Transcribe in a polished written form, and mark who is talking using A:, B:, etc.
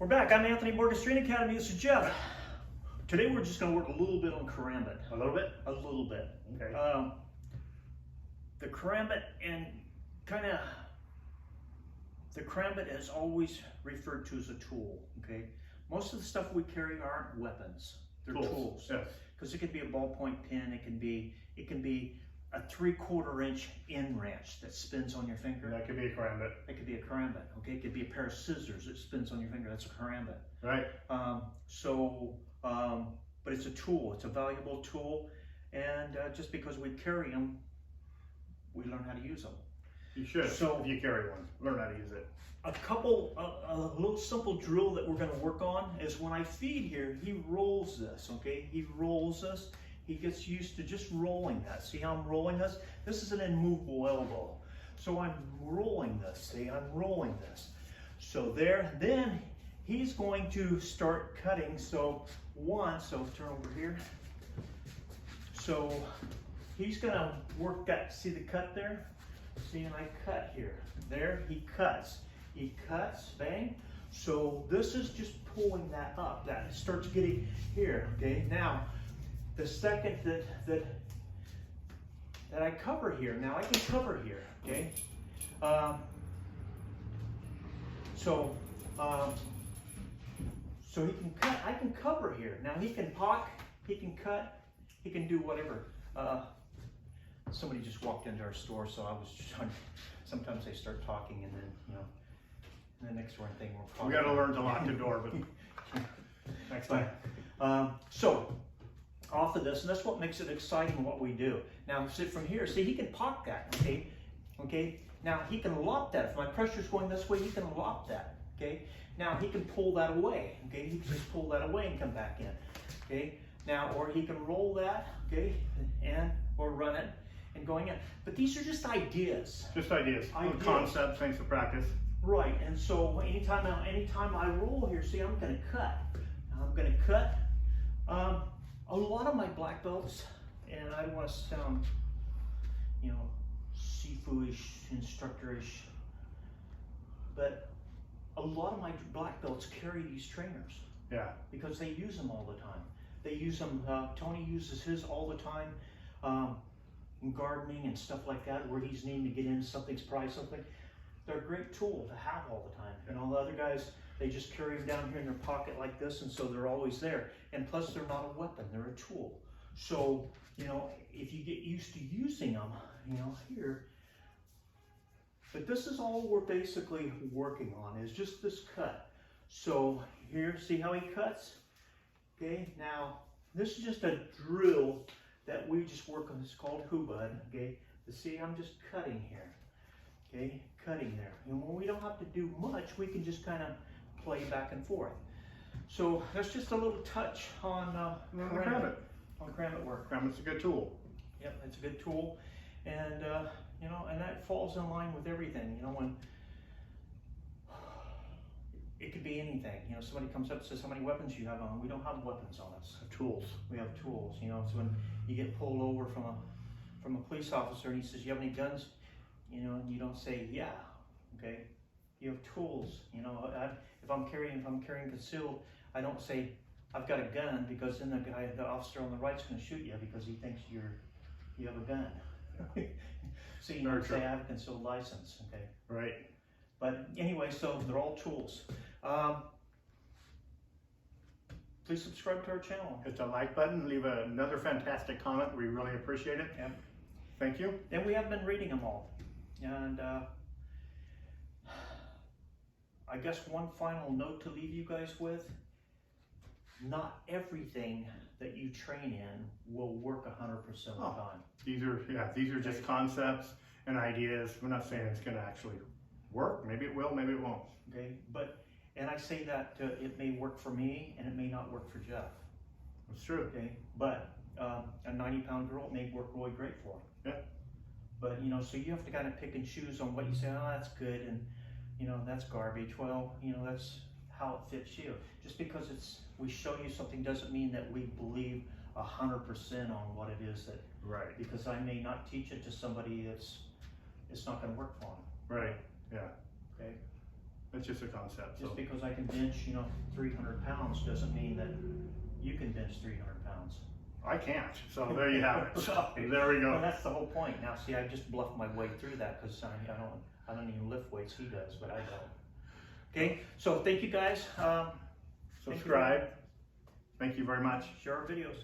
A: We're back. I'm Anthony, Morgan's Training Academy. This is Jeff. Today we're just going to work a little bit on Karambit.
B: A little bit?
A: A little bit.
B: Okay.
A: The Karambit the Karambit is always referred to as a tool. Okay. Most of the stuff we carry aren't weapons. They're tools.
B: Yes.
A: Because it could be a ballpoint pen. It can be a 3/4 inch end wrench that spins on your finger.
B: That could be a Karambit.
A: It could be a Karambit. Okay. It could be a pair of scissors that spins on your finger. That's a Karambit.
B: Right.
A: But it's a tool. It's a valuable tool, and just because we carry them, we learn how to use them.
B: You should.
A: So
B: if you carry one, learn how to use it.
A: A little simple drill that we're going to work on is when I feed here, he rolls this. Okay, he rolls this. He gets used to just rolling that. See how I'm rolling this? This is an immovable elbow. So I'm rolling this. See, I'm rolling this. So there. Then he's going to start cutting. So turn over here. So he's going to work that. See the cut there? See, and I cut here. There, he cuts. He cuts, bang. So this is just pulling that up. That starts getting here. Okay. Now, the second that I cover here. Now I can cover here. Okay. So he can cut. I can cover here. Now he can pock. He can cut. He can do whatever. Somebody just walked into our store, so I was just trying. Sometimes they start talking, and then and the next one thing we're talking.
B: We got to learn to lock the door, but next time.
A: So off of this, and that's what makes it exciting what we do. Now sit from here. See, he can pock that. Okay, okay. Now he can lop that. If my pressure's going this way, he can lop that. Okay. Now he can pull that away. Okay, he can just pull that away and come back in. Okay. Now, or he can roll that. Okay, or run it. And going in, but these are just ideas.
B: Just ideas. Concepts, things to practice.
A: Right, and so anytime I roll here, see, I'm going to cut. I'm going to cut. A lot of my black belts, and I don't want to sound, seafooish, instructorish, but a lot of my black belts carry these trainers.
B: Yeah. Because
A: they use them all the time. They use them. Tony uses his all the time. In gardening and stuff like that, where he's needing to get into something's probably something. They're a great tool to have all the time. And all the other guys, they just carry them down here in their pocket like this, and so they're always there. And plus, they're not a weapon; they're a tool. So if you get used to using them, here. But this is all we're basically working on is just this cut. So here, see how he cuts? Okay. Now this is just a drill that we just work on. It's called Hubud. Okay, to see, I'm just cutting here. Okay, cutting there. And when we don't have to do much, we can just kind of play back and forth. So that's just a little touch on
B: Karambit.
A: On Karambit work.
B: Karambit's a good tool.
A: Yep, it's a good tool, and and that falls in line with everything. When it could be anything. Somebody comes up and says, how many weapons you have on? We don't have weapons on us.
B: Tools.
A: We have tools. So when you get pulled over from a police officer and he says, you have any guns? And you don't say, yeah. Okay. You have tools. If I'm carrying concealed, I don't say, I've got a gun, because then the officer on the right's going to shoot you because he thinks you have a gun. So you don't say, I have a concealed license. Okay.
B: Right.
A: But anyway, so they're all tools. Please subscribe to our channel.
B: Hit the like button. Leave another fantastic comment. We really appreciate it.
A: Yep.
B: Thank you.
A: And we have been reading them all. And I guess one final note to leave you guys with. Not everything that you train in will work 100% of the time.
B: These are just concepts and ideas. We're not saying it's going to actually work. Maybe it will, maybe it won't.
A: Okay, and I say that it may work for me and it may not work for Jeff.
B: That's true.
A: Okay, but a 90-pound girl it may work really great for.
B: Yeah.
A: But so you have to kind of pick and choose on what you say. Oh, that's good, and that's garbage. Well, that's how it fits you. Just because we show you something doesn't mean that we believe 100% on what it is that.
B: Right.
A: Because I may not teach it to somebody it's not going to work for them.
B: Right. Yeah.
A: Okay.
B: It's just a concept. So
A: Just because I can bench, 300 pounds doesn't mean that you can bench 300 pounds.
B: I can't. So there you have it. So there we
A: Well,
B: go.
A: that's the whole point. Now, see, I just bluffed my way through that because I don't even lift weights. He does, but I don't. Okay, so thank you guys.
B: Subscribe. Thank you very much.
A: Share our videos.